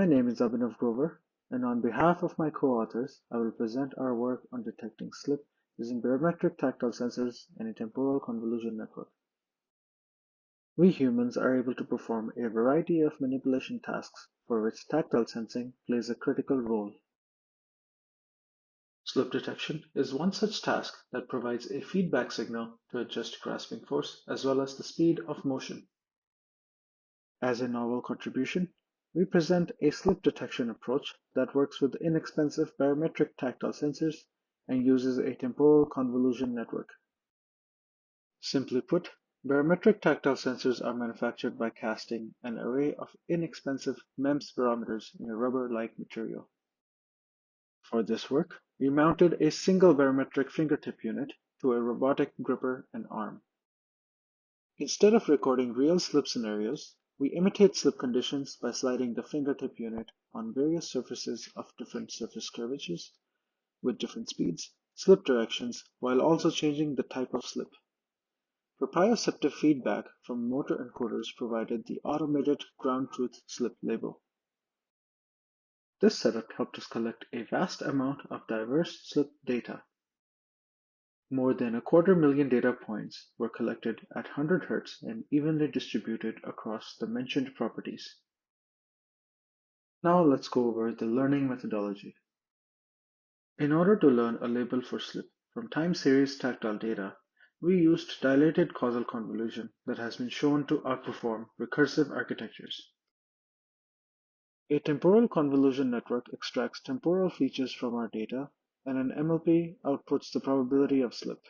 My name is Abhinav, and on behalf of my co-authors, I will present our work on detecting slip using barometric tactile sensors and a temporal convolution network. We humans are able to perform a variety of manipulation tasks for which tactile sensing plays a critical role. Slip detection is one such task that provides a feedback signal to adjust grasping force as well as the speed of motion. As a novel contribution, we present a slip detection approach that works with inexpensive barometric tactile sensors and uses a temporal convolution network. Simply put, barometric tactile sensors are manufactured by casting an array of inexpensive MEMS barometers in a rubber-like material. For this work, we mounted a single barometric fingertip unit to a robotic gripper and arm. Instead of recording real slip scenarios, we imitate slip conditions by sliding the fingertip unit on various surfaces of different surface curvatures with different speeds, slip directions, while also changing the type of slip. Proprioceptive feedback from motor encoders provided the automated ground truth slip label. This setup helped us collect a vast amount of diverse slip data. More than 250,000 data points were collected at 100 Hz and evenly distributed across the mentioned properties. Now let's go over the learning methodology. In order to learn a label for slip from time series tactile data, we used dilated causal convolution that has been shown to outperform recursive architectures. A temporal convolution network extracts temporal features from our data, and an MLP outputs the probability of slip.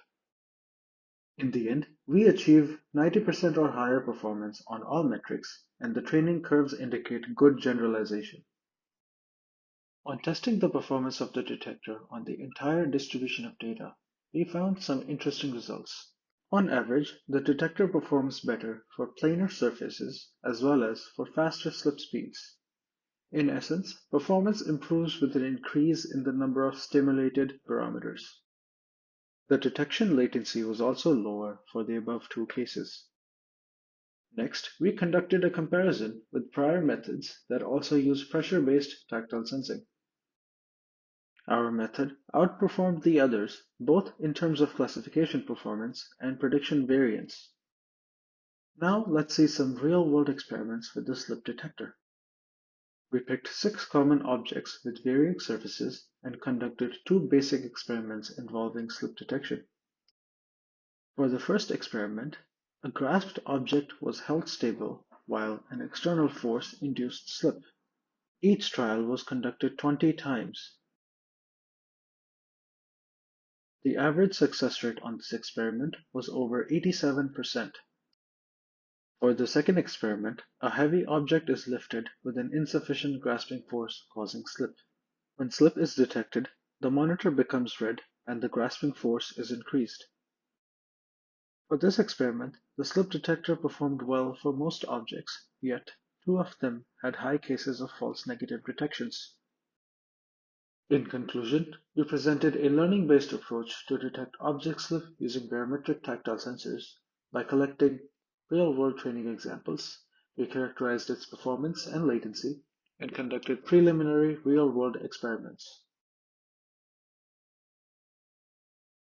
In the end, we achieve 90% or higher performance on all metrics, and the training curves indicate good generalization. On testing the performance of the detector on the entire distribution of data, we found some interesting results. On average, the detector performs better for planar surfaces as well as for faster slip speeds. In essence, performance improves with an increase in the number of stimulated barometers. The detection latency was also lower for the above two cases. Next, we conducted a comparison with prior methods that also use pressure-based tactile sensing. Our method outperformed the others, both in terms of classification performance and prediction variance. Now let's see some real-world experiments with the slip detector. We picked 6 common objects with varying surfaces and conducted 2 basic experiments involving slip detection. For the first experiment, a grasped object was held stable while an external force induced slip. Each trial was conducted 20 times. The average success rate on this experiment was over 87%. For the second experiment, a heavy object is lifted with an insufficient grasping force causing slip. When slip is detected, the monitor becomes red and the grasping force is increased. For this experiment, the slip detector performed well for most objects, yet 2 of them had high cases of false negative detections. In conclusion, we presented a learning-based approach to detect object slip using barometric tactile sensors. By collecting real-world training examples, we characterized its performance and latency, and conducted preliminary real-world experiments.